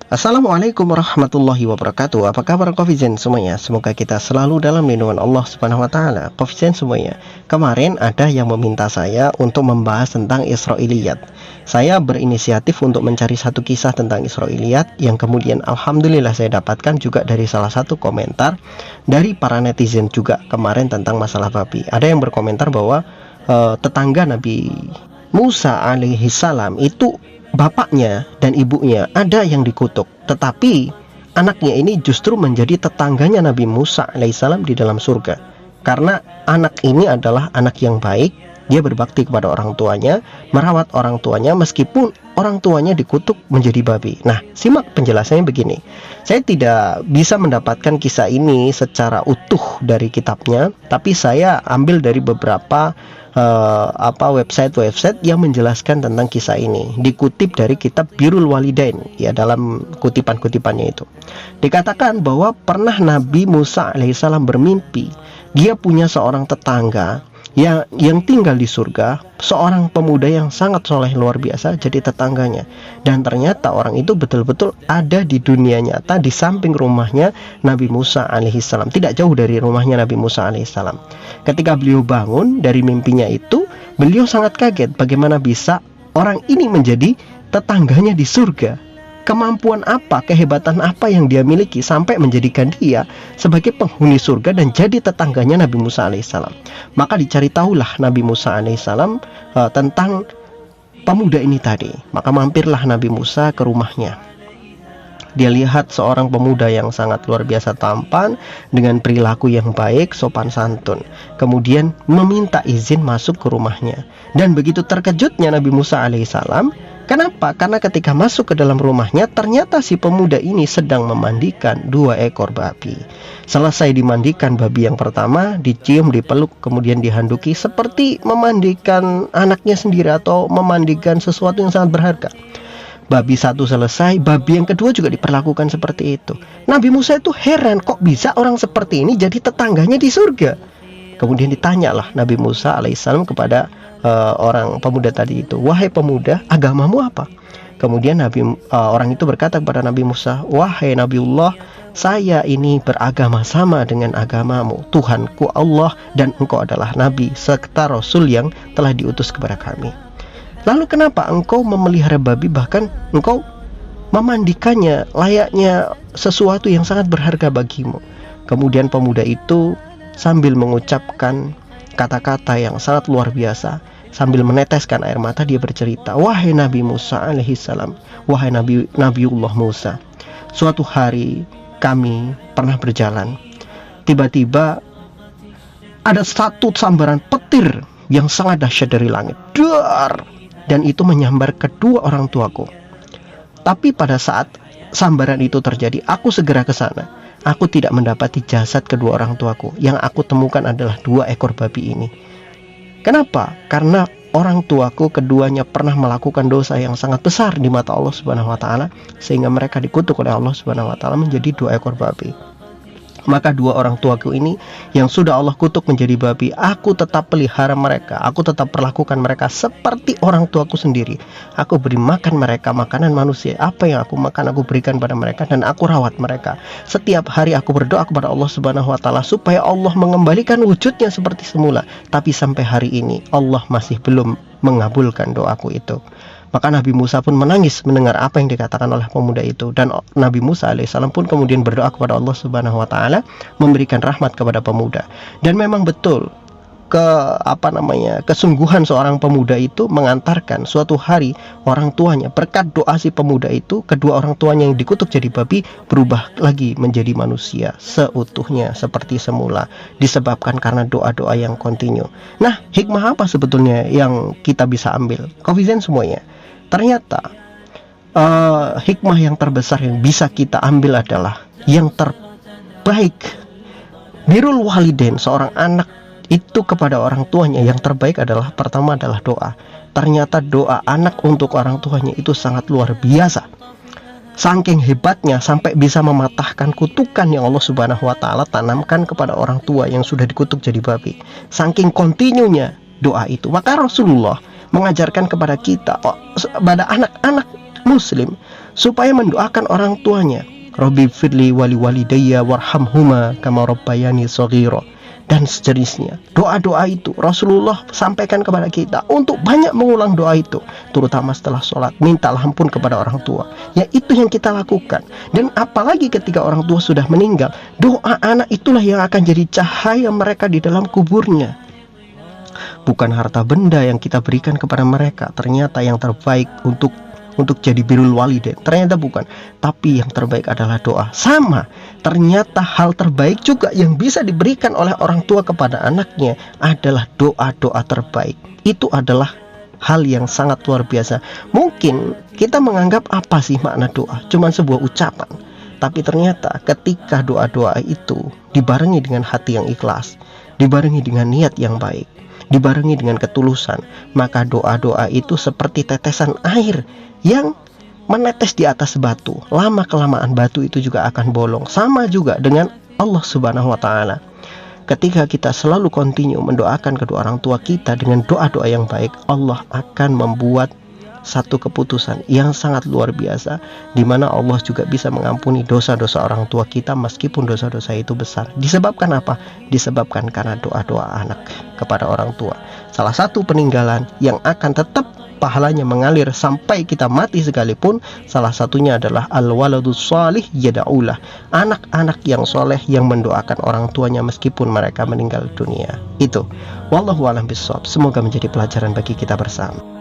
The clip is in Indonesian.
Assalamualaikum warahmatullahi wabarakatuh. Apa kabar Covizen semuanya? Semoga kita selalu dalam lindungan Allah Subhanahu wa taala. Covizen semuanya, kemarin ada yang meminta saya untuk membahas tentang Israiliyat. Saya berinisiatif untuk mencari satu kisah tentang Israiliyat yang kemudian alhamdulillah saya dapatkan juga dari salah satu komentar dari para netizen juga kemarin tentang masalah babi. Ada yang berkomentar bahwa tetangga Nabi Musa alaihi salam itu bapaknya dan ibunya ada yang dikutuk, tetapi anaknya ini justru menjadi tetangganya Nabi Musa alaihissalam di dalam surga. Karena anak ini adalah anak yang baik, dia berbakti kepada orang tuanya, merawat orang tuanya meskipun orang tuanya dikutuk menjadi babi. Nah, simak penjelasannya begini. Saya tidak bisa mendapatkan kisah ini secara utuh dari kitabnya, tapi saya ambil dari beberapa website yang menjelaskan tentang kisah ini. Dikutip dari kitab Birrul Walidain, ya, dalam kutipan-kutipannya itu dikatakan bahwa pernah Nabi Musa alaihissalam bermimpi dia punya seorang tetangga yang tinggal di surga, seorang pemuda yang sangat soleh luar biasa jadi tetangganya. Dan ternyata orang itu betul-betul ada di dunia nyata di samping rumahnya Nabi Musa alaihissalam, tidak jauh dari rumahnya Nabi Musa alaihissalam. Ketika beliau bangun dari mimpinya itu, beliau sangat kaget bagaimana bisa orang ini menjadi tetangganya di surga. Kemampuan apa, kehebatan apa yang dia miliki sampai menjadikan dia sebagai penghuni surga dan jadi tetangganya Nabi Musa alaihissalam. Maka dicari tahulah Nabi Musa alaihissalam tentang pemuda ini tadi. Maka mampirlah Nabi Musa ke rumahnya. Dia lihat seorang pemuda yang sangat luar biasa tampan dengan perilaku yang baik, sopan santun. Kemudian meminta izin masuk ke rumahnya. Dan begitu terkejutnya Nabi Musa alaihissalam. Kenapa? Karena ketika masuk ke dalam rumahnya, ternyata si pemuda ini sedang memandikan 2 ekor babi. Selesai dimandikan babi yang pertama, dicium, dipeluk, kemudian dihanduki seperti memandikan anaknya sendiri atau memandikan sesuatu yang sangat berharga. Babi satu selesai, babi yang kedua juga diperlakukan seperti itu. Nabi Musa itu heran, kok bisa orang seperti ini jadi tetangganya di surga? Kemudian ditanyalah Nabi Musa alaihissalam kepada orang pemuda tadi itu, wahai pemuda, agamamu apa? Kemudian orang itu berkata kepada Nabi Musa, wahai Nabiullah, saya ini beragama sama dengan agamamu, Tuhanku Allah dan engkau adalah Nabi serta Rasul yang telah diutus kepada kami. Lalu kenapa engkau memelihara babi, bahkan engkau memandikannya layaknya sesuatu yang sangat berharga bagimu? Kemudian pemuda itu sambil mengucapkan kata-kata yang sangat luar biasa, sambil meneteskan air mata, dia bercerita, wahai Nabi Musa alaihissalam, wahai Nabiullah Musa, suatu hari kami pernah berjalan, tiba-tiba ada satu sambaran petir yang sangat dahsyat dari langit, dan itu menyambar kedua orang tuaku. Tapi pada saat sambaran itu terjadi, aku segera ke sana. Aku tidak mendapati jasad kedua orang tuaku. Yang aku temukan adalah 2 ekor babi ini. Kenapa? Karena orang tuaku keduanya pernah melakukan dosa yang sangat besar di mata Allah Subhanahu wa taala, sehingga mereka dikutuk oleh Allah Subhanahu wa taala menjadi 2 ekor babi. Maka 2 orang tuaku ini yang sudah Allah kutuk menjadi babi, aku tetap pelihara mereka, aku tetap perlakukan mereka seperti orang tuaku sendiri. Aku beri makan mereka makanan manusia, apa yang aku makan aku berikan pada mereka, dan aku rawat mereka. Setiap hari aku berdoa kepada Allah Subhanahu wa taala supaya Allah mengembalikan wujudnya seperti semula. Tapi sampai hari ini Allah masih belum mengabulkan doaku itu. Maka Nabi Musa pun menangis mendengar apa yang dikatakan oleh pemuda itu. Dan Nabi Musa alaihissalam pun kemudian berdoa kepada Allah Subhanahu wa taala memberikan rahmat kepada pemuda. Dan memang betul kesungguhan seorang pemuda itu mengantarkan suatu hari orang tuanya, berkat doa si pemuda itu, kedua orang tuanya yang dikutuk jadi babi berubah lagi menjadi manusia seutuhnya seperti semula, disebabkan karena doa-doa yang kontinu. Nah, hikmah apa sebetulnya yang kita bisa ambil? Covizen semuanya, ternyata hikmah yang terbesar yang bisa kita ambil adalah yang terbaik. Birrul Walidain, seorang anak itu kepada orang tuanya yang terbaik adalah, pertama adalah doa. Ternyata doa anak untuk orang tuanya itu sangat luar biasa. Saking hebatnya sampai bisa mematahkan kutukan yang Allah Subhanahu wa taala tanamkan kepada orang tua yang sudah dikutuk jadi babi. Saking kontinunya doa itu, maka Rasulullah mengajarkan kepada kita, pada anak-anak muslim supaya mendoakan orang tuanya. Rabbi firli wali walidayya warhamhuma kama rabbayani shaghira, dan sejenisnya. Doa-doa itu Rasulullah sampaikan kepada kita untuk banyak mengulang doa itu, terutama setelah sholat. Mintalah ampun kepada orang tua. Ya, itu yang kita lakukan. Dan apalagi ketika orang tua sudah meninggal, doa anak itulah yang akan jadi cahaya mereka di dalam kuburnya. Bukan harta benda yang kita berikan kepada mereka ternyata yang terbaik untuk jadi birrul walidain, ternyata bukan, tapi yang terbaik adalah doa. Sama, ternyata hal terbaik juga yang bisa diberikan oleh orang tua kepada anaknya adalah doa-doa terbaik. Itu adalah hal yang sangat luar biasa. Mungkin kita menganggap apa sih makna doa, cuma sebuah ucapan, tapi ternyata ketika doa-doa itu dibarengi dengan hati yang ikhlas, dibarengi dengan niat yang baik, dibarengi dengan ketulusan, maka doa-doa itu seperti tetesan air yang menetes di atas batu. Lama-kelamaan batu itu juga akan bolong. Sama juga dengan Allah Subhanahu wa Ta'ala. Ketika kita selalu continue mendoakan kedua orang tua kita dengan doa-doa yang baik, Allah akan membuat satu keputusan yang sangat luar biasa, di mana Allah juga bisa mengampuni dosa-dosa orang tua kita meskipun dosa-dosa itu besar. Disebabkan apa? Disebabkan karena doa-doa anak kepada orang tua. Salah satu peninggalan yang akan tetap pahalanya mengalir sampai kita mati sekalipun, salah satunya adalah al-waladus shalih yada'ulah, anak-anak yang soleh yang mendoakan orang tuanya meskipun mereka meninggal dunia. Itu wallahu a'lam bishawab. Semoga menjadi pelajaran bagi kita bersama.